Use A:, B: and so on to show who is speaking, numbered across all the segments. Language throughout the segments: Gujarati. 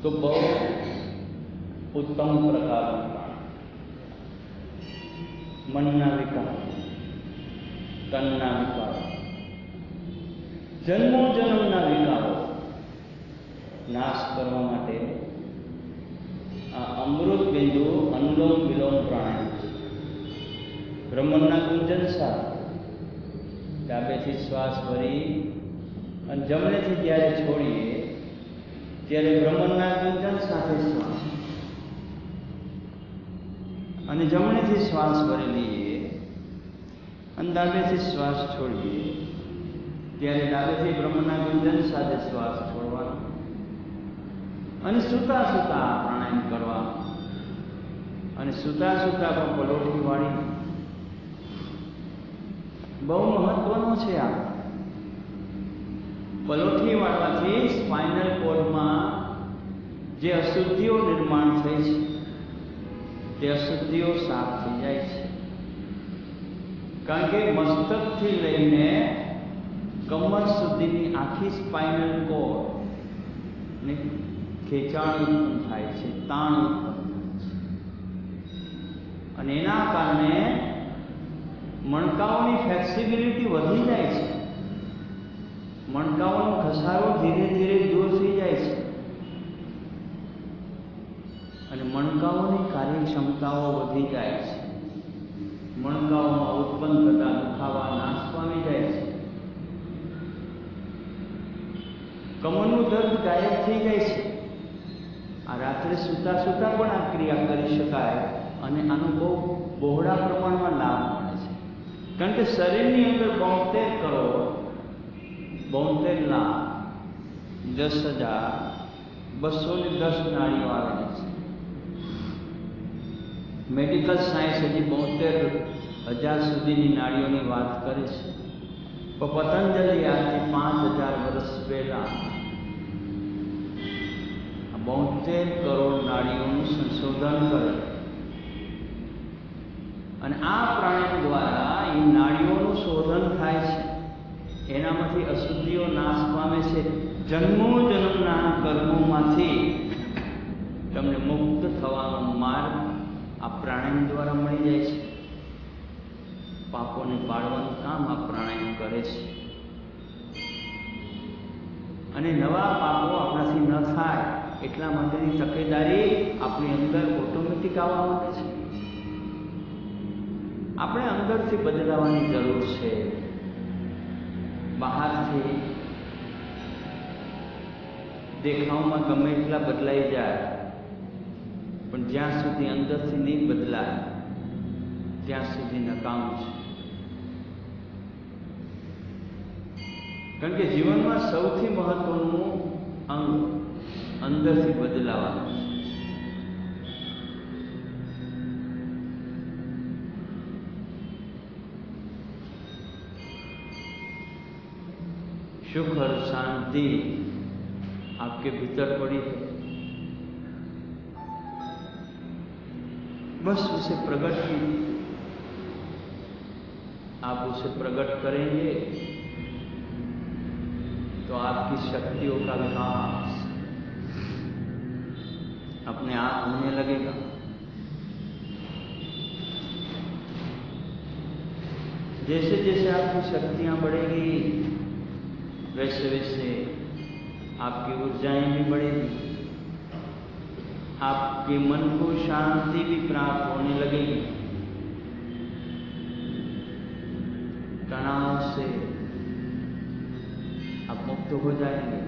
A: तो बहुत उत्तम प्रकार मनना विकार, तनना विकार, जन्मो जन्मना विकारो नाश करवा माटे आ अमृत बिंदु अनुलोम विलोम प्राणायाम ब्रह्मना गुंजन साथ डाबेथी श्वास भरी અને જમણેથી જ્યારે છોડીએ ત્યારે બ્રહ્મના ગુંજન સાથે શ્વાસ અને જમણેથી શ્વાસ ભરી લઈએ અને ડાબેથી શ્વાસ છોડીએ ત્યારે ડાબેથી બ્રહ્મના ગુંજન સાથે શ્વાસ છોડવાનો અને સૂતા સૂતા પ્રાણાયામ કરવા અને સૂતા સૂતા પણ પલોઠી વાળી બહુ મહત્વનો છે આ પલોઠી વાળવાથી સ્પાઇનલ કોર્ડમાં જે અશુદ્ધિઓ નિર્માણ થઈ છે તે અશુદ્ધિઓ સાફ થઈ જાય છે. કારણ કે મસ્તકથી લઈને કમર સુધીની આખી સ્પાઇનલ કોર્ડને ખેંચાણ ઉત્પન્ન થાય છે, તાણ ઉત્પન્ન થાય છે અને એના કારણે મણકાઓની ફ્લેક્સિબિલિટી વધી જાય છે. મણકાઓનો ઘસારો ધીરે ધીરે દૂર થઈ જાય છે અને મણકાઓની કાર્યક્ષમતાઓ વધી જાય છે. મણકાઓમાં ઉત્પન્ન થતા દુખાવા નાશ પામી જાય છે. કમરનું દર્દ ગાયબ થઈ જાય છે. આ રાત્રે સૂતા સૂતા પણ આ ક્રિયા કરી શકાય અને આનો બહુ બહોળા પ્રમાણમાં લાભ મળે છે. કારણ કે શરીરની અંદર 72 કરોડ 72 લાખ 10,210 નાડીઓ આવેલી છે. મેડિકલ સાયન્સ હજી 72,000 સુધીની નાડીઓની વાત કરે છે. પણ પતંજલિ આજથી 5,000 વર્ષ પહેલા 72 કરોડ નાડીઓનું સંશોધન કરે અને આ પ્રાણાયામ દ્વારા એ નાડીઓનું શોધન થાય છે. એનામાંથી અશુદ્ધિઓ નાશ પામે છે. જન્મો જન્મના કર્મોમાંથી તમને મુક્ત થવાનો માર્ગ આ પ્રાણાયામ દ્વારા મળી જાય છે. પાપોને પાડવાનું કામ આ પ્રાણાયામ કરે છે અને નવા પાપો આપણાથી ન થાય એટલા માટેની તકેદારી આપણી અંદર ઓટોમેટિક આવવા માંડે છે. આપણે અંદરથી બદલાવાની જરૂર છે. બહારથી દેખાવમાં ગમે એટલા બદલાઈ જાય પણ જ્યાં સુધી અંદરથી નહીં બદલાય ત્યાં સુધી નકામું છે. કારણ કે જીવનમાં સૌથી મહત્વનું અંગ અંદરથી બદલાવાનું છે. सुख और शांति आपके भीतर पड़ी है, बस उसे प्रकट कीजिए. आप उसे प्रकट करेंगे तो आपकी शक्तियों का विकास अपने आप होने लगेगा. जैसे जैसे आपकी शक्तियां बढ़ेगी वैसे वैसे आपकी ऊर्जाएं भी बढ़ेगी. आपके मन को शांति भी प्राप्त होने लगेगी. तनाव से आप मुक्त हो जाएंगे.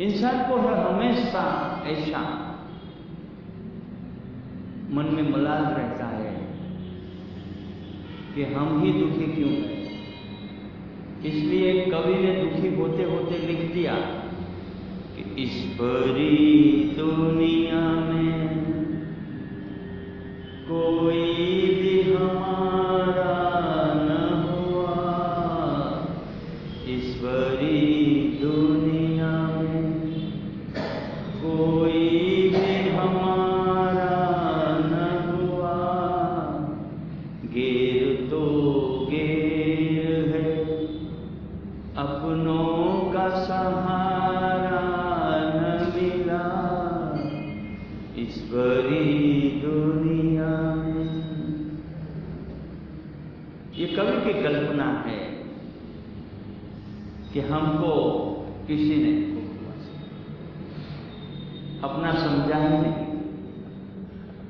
A: इंसान को हमेशा ऐसा मन में मलाल रहता है कि हम ही दुखी क्यों हैं. इसलिए कवि ने दुखी होते होते लिख दिया कि इस भरी दुनिया में कोई भी हमारा न हुआ. इस भरी दुनिया में कोई भी हमारा न हुआ. गेर तो गेर है अपनों का सहारा कल्पना है कि हमको किसी ने अपना समझा ही नहीं।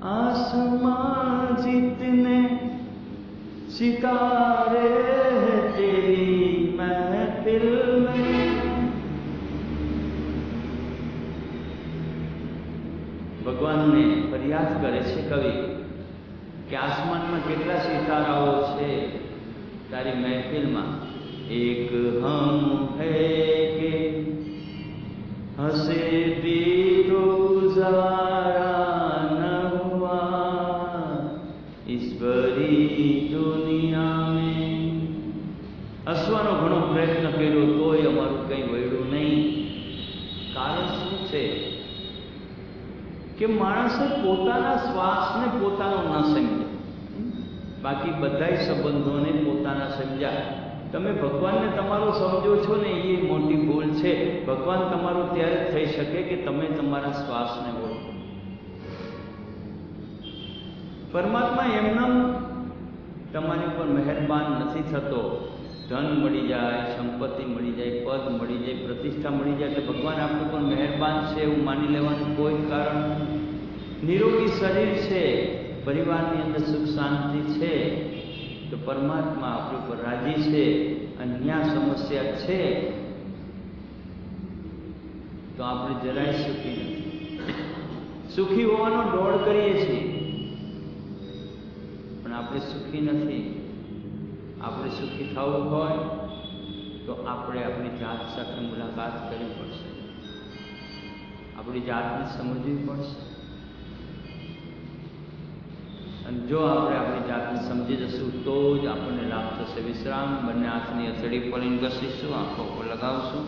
A: आसमां जितने सितारे हैं तेरी महफिल में। भगवान ने फरियाद करे छे कवि कि आसमान में केटला सिताराओ छे तारी महफिल में। एक हम है के हंसे भी तो गुजारा न हुआ इस बड़ी दुनिया में। हसવાનો घणो प्रयत्न कर्यो तोय अमारुं कई वळ्युं नहीं। कारण शुं छे कि माणसे पोताना श्वासने पोतानो न समझे, बाकी बधाय संबंधोने पोताना समझ्या। तमे भगवानने तमारो समझो छो ने ए मोटी भूल छे। भगवान तमारो त्यारे थई शके कि तमे तमारा श्वासने ओळखो। परमात्मा एमनेम तमारी पर मेहरबान नथी थतो। धन मळी जाय, संपत्ति मळी जाय, पद मळी जाय, प्रतिष्ठा मळी जाय तो भगवान आपणे पर मेहरबान छे एवुं मानी लेवानुं कोई कारण नहीं। निरोगी शरीर छे, परिवारनी अंदर सुख शांति छे तो परमात्मा आपणे पर राजी छे। अने न्या समस्या छे तो आपणे જરાય सुखी नहीं। सुखी होवानो दौड़ करीए छीए पण आपणे सुखी नहीं। આપણે સુખી થવું હોય તો આપણે આપણી જાત સાથે મુલાકાત કરવી પડશે, આપણી જાતને સમજવી પડશે। અને જો આપણે આપણી જાતને સમજી જશું તો જ આપણને લાભ થશે। વિશ્રામ। બંને હાથની હથેળી ખોલીને ઘસીશું, આંખો પર લગાવશું।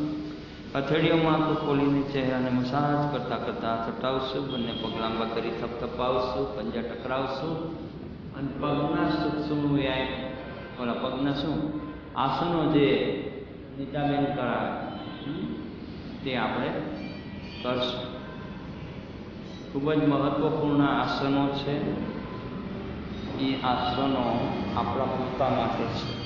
A: હથેળીઓમાં આંખો ખોલીને ચહેરાને મસાજ કરતાં કરતાં હાથ હટાવશું। બંને પગ લાંબા કરી થપથપાવશું, પંજા ટકરાવશું અને પગના સૂક્ષ્મ વ્યાયામ ઓલા પગના શું આસનો જે નીતાબેન કરાવે તે આપણે કરશું। ખૂબ જ મહત્વપૂર્ણ આસનો છે। એ આસનો આપણા પોતા માટે છે।